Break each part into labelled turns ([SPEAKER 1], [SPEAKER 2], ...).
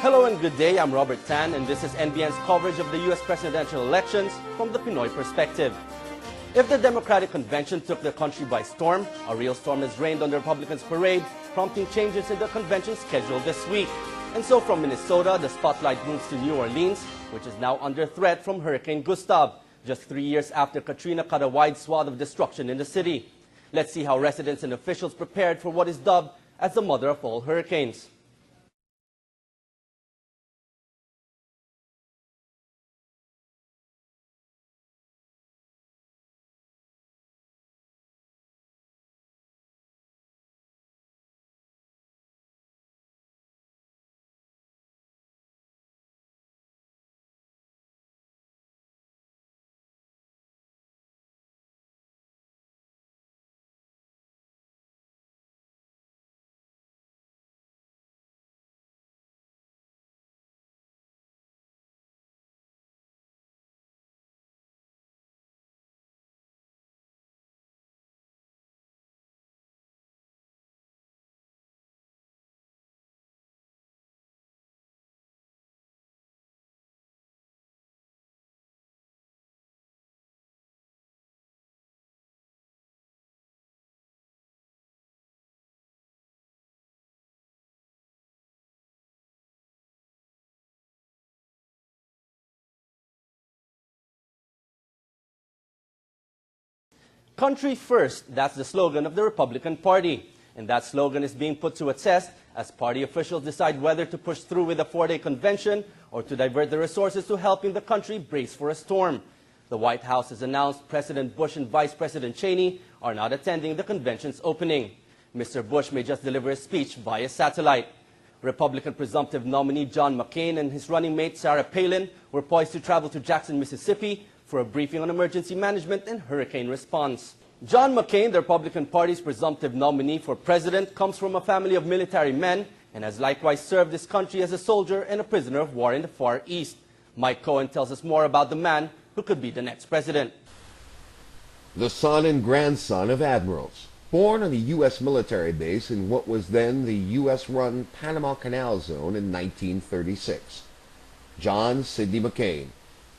[SPEAKER 1] Hello and good day, I'm Robert Tan and this is NBN's coverage of the U.S. presidential elections from the Pinoy Perspective. If the Democratic Convention took the country by storm, a real storm has rained on the Republicans' parade, prompting changes in the convention schedule this week. And so from Minnesota, the spotlight moves to New Orleans, which is now under threat from Hurricane Gustav, just 3 years after Katrina cut a wide swath of destruction in the city. Let's see how residents and officials prepared for what is dubbed as the mother of all hurricanes. Country first, that's the slogan of the Republican Party. And that slogan is being put to a test as party officials decide whether to push through with a 4-day convention or to divert the resources to helping the country brace for a storm. The White House has announced President Bush and Vice President Cheney are not attending the convention's opening. Mr. Bush may just deliver a speech via satellite. Republican presumptive nominee John McCain and his running mate Sarah Palin were poised to travel to Jackson, Mississippi for a briefing on emergency management and hurricane response. John McCain, the Republican Party's presumptive nominee for president, comes from a family of military men and has likewise served this country as a soldier and a prisoner of war in the Far East. Mike Cohen tells us more about the man who could be the next president.
[SPEAKER 2] The son and grandson of admirals, born on a U.S. military base in what was then the U.S.-run Panama Canal Zone in 1936. John Sidney McCain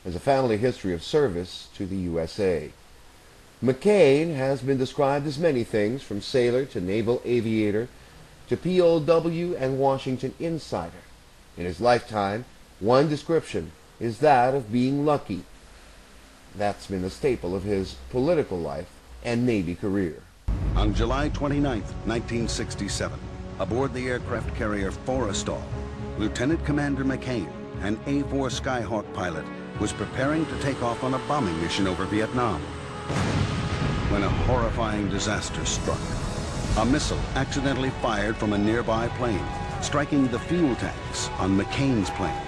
[SPEAKER 2] has a family history of service to the USA. McCain has been described as many things, from sailor to naval aviator to POW and Washington insider. In his lifetime, one description is that of being lucky. That's been a staple of his political life and Navy career.
[SPEAKER 3] On July 29, 1967, aboard the aircraft carrier Forrestal, Lieutenant Commander McCain, an A-4 Skyhawk pilot, was preparing to take off on a bombing mission over Vietnam when a horrifying disaster struck. A missile accidentally fired from a nearby plane, striking the fuel tanks on McCain's plane.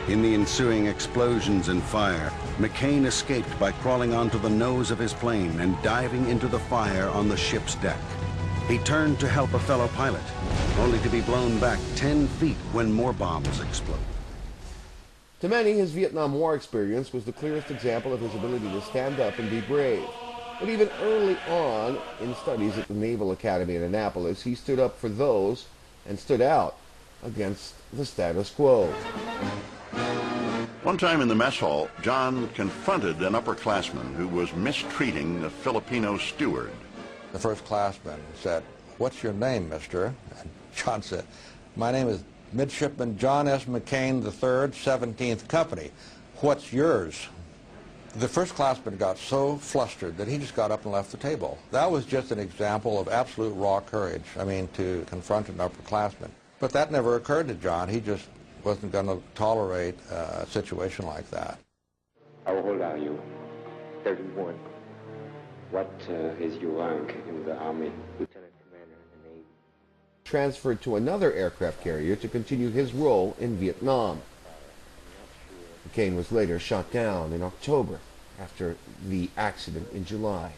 [SPEAKER 3] In the ensuing explosions and fire, McCain escaped by crawling onto the nose of his plane and diving into the fire on the ship's deck. He turned to help a fellow pilot, only to be blown back 10 feet when more bombs exploded.
[SPEAKER 2] To many, his Vietnam War experience was the clearest example of his ability to stand up and be brave. But even early on in studies at the Naval Academy in Annapolis, he stood up for those and stood out against the status quo.
[SPEAKER 4] One time in the mess hall, John confronted an upperclassman who was mistreating a Filipino steward.
[SPEAKER 5] The first classman said, "What's your name, mister?" And John said, "My name is Midshipman John S. McCain III, 17th Company. What's yours?" The first classman got so flustered that he just got up and left the table. That was just an example of absolute raw courage, to confront an upperclassman. But that never occurred to John. He just wasn't going to tolerate a situation like that.
[SPEAKER 6] How old are you? 31. What is your rank in the Army? Lieutenant Commander in the Navy.
[SPEAKER 2] Transferred to another aircraft carrier to continue his role in Vietnam. McCain was later shot down in October after the accident in July.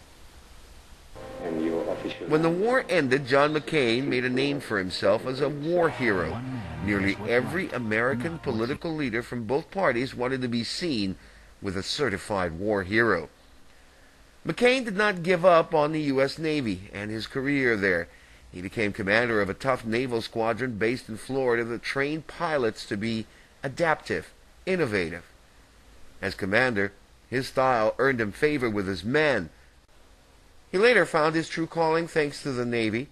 [SPEAKER 6] And your official...
[SPEAKER 2] When the war ended, John McCain made a name for himself as a war hero. Nearly every American political leader from both parties wanted to be seen with a certified war hero. McCain did not give up on the U.S. Navy and his career there. He became commander of a tough naval squadron based in Florida that trained pilots to be adaptive, innovative. As commander, his style earned him favor with his men. He later found his true calling thanks to the Navy.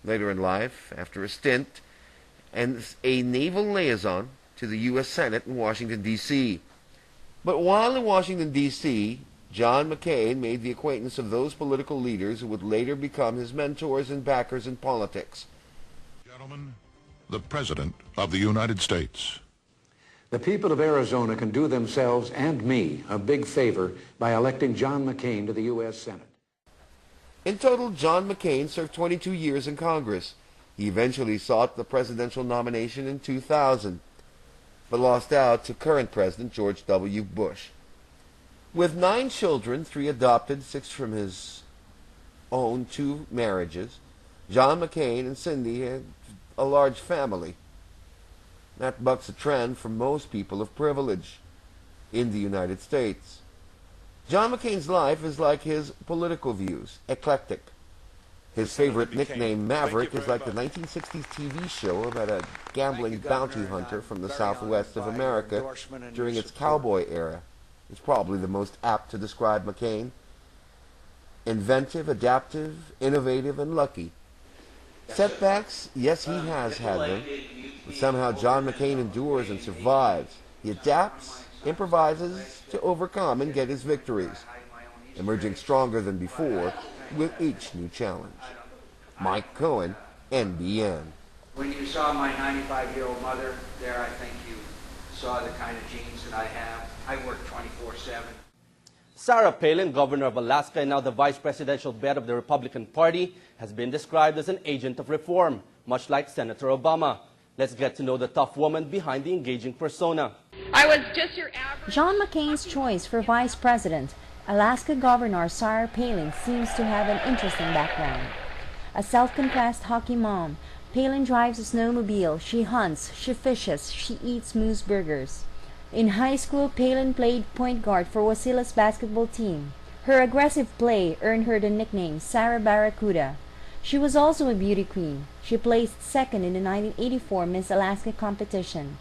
[SPEAKER 2] Later in life, after a stint as a naval liaison to the U.S. Senate in Washington, D.C. But while in Washington, D.C., John McCain made the acquaintance of those political leaders who would later become his mentors and backers in politics.
[SPEAKER 7] Gentlemen, the President of the United States.
[SPEAKER 8] The people of Arizona can do themselves and me a big favor by electing John McCain to the U.S. Senate.
[SPEAKER 2] In total, John McCain served 22 years in Congress. He eventually sought the presidential nomination in 2000, but lost out to current President George W. Bush. With 9 children, 3 adopted, 6 from his own 2 marriages, John McCain and Cindy had a large family. That bucks a trend for most people of privilege in the United States. John McCain's life is like his political views, eclectic. His favorite nickname, Maverick, is like the 1960s TV show about a gambling bounty hunter from the southwest of America during its cowboy era. It's probably the most apt to describe McCain. Inventive, adaptive, innovative, and lucky. Setbacks, yes, he has had them. But somehow John McCain endures and survives. He adapts, improvises to overcome and get his victories, emerging stronger than before with each new challenge. Mike Cohen, NBN.
[SPEAKER 9] When you saw my 95-year-old mother there, I think you saw the kind of genes that I have. I work 24/7.
[SPEAKER 1] Sarah Palin, governor of Alaska and now the vice presidential bet of the Republican Party, has been described as an agent of reform, much like Senator Obama. Let's get to know the tough woman behind the engaging persona.
[SPEAKER 10] I was just your average. John McCain's choice for vice president, Alaska Governor Sarah Palin, seems to have an interesting background. A self-confessed hockey mom, Palin drives a snowmobile, she hunts, she fishes, she eats moose burgers. In high school, Palin played point guard for Wasila's basketball team. Her aggressive play earned her the nickname Sarah Barracuda. She was also a beauty queen. She placed second in the 1984 Miss Alaska competition.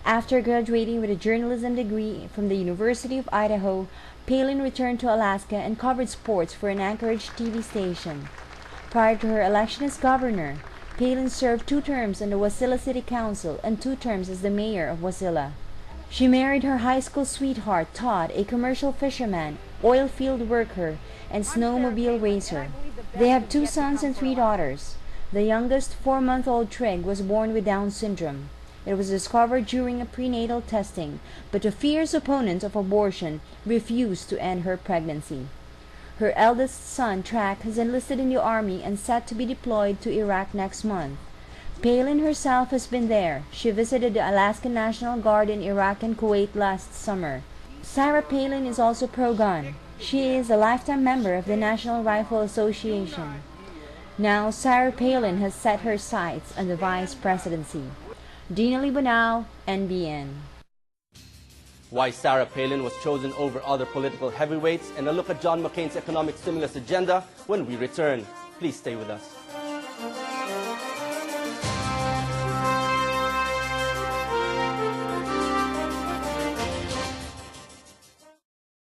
[SPEAKER 10] After graduating with a journalism degree from the University of Idaho, Palin returned to Alaska and covered sports for an Anchorage TV station. Prior to her election as governor, Palin served 2 terms on the Wasilla City Council and 2 terms as the mayor of Wasilla. She married her high school sweetheart, Todd, a commercial fisherman, oil field worker, and snowmobile racer. They have 2 sons and 3 daughters. The youngest, 4-month-old Trig, was born with Down syndrome. It was discovered during a prenatal testing, but a fierce opponent of abortion refused to end her pregnancy. Her eldest son, Track, has enlisted in the army and set to be deployed to Iraq next month. Palin herself has been there. She visited the Alaska National Guard in Iraq and Kuwait last summer. Sarah Palin is also pro-gun. She is a lifetime member of the National Rifle Association. Now, Sarah Palin has set her sights on the vice presidency. Dina Libonao, NBN.
[SPEAKER 1] Why Sarah Palin was chosen over other political heavyweights, and a look at John McCain's economic stimulus agenda when we return. Please stay with us.